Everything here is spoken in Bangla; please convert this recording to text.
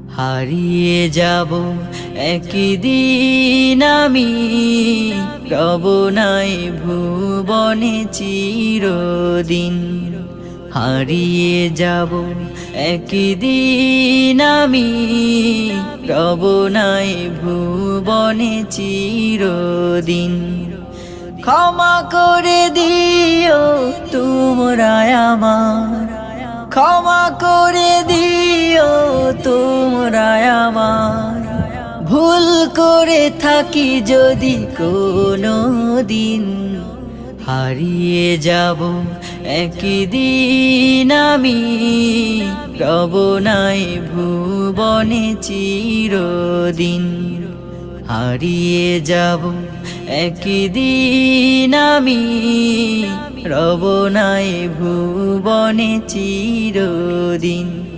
হারিয়ে যাব একদিন আমি, রব নাই ভুবনে চিরদিন। হারিয়ে যাব একদিন আমি, রব নাই ভুবনে চিরদিন। ক্ষমা করে দিও তোমরা আমার, ক্ষমা করে দিও তোমরা আমার। ভুল করে থাকি যদি কোনো দিন, হারিয়ে যাব একদিন আমি, রব নাই ভুবনে চিরদিন। হারিয়ে যাব একদিন আমি, রব নাই ভুবনে চিরদিন।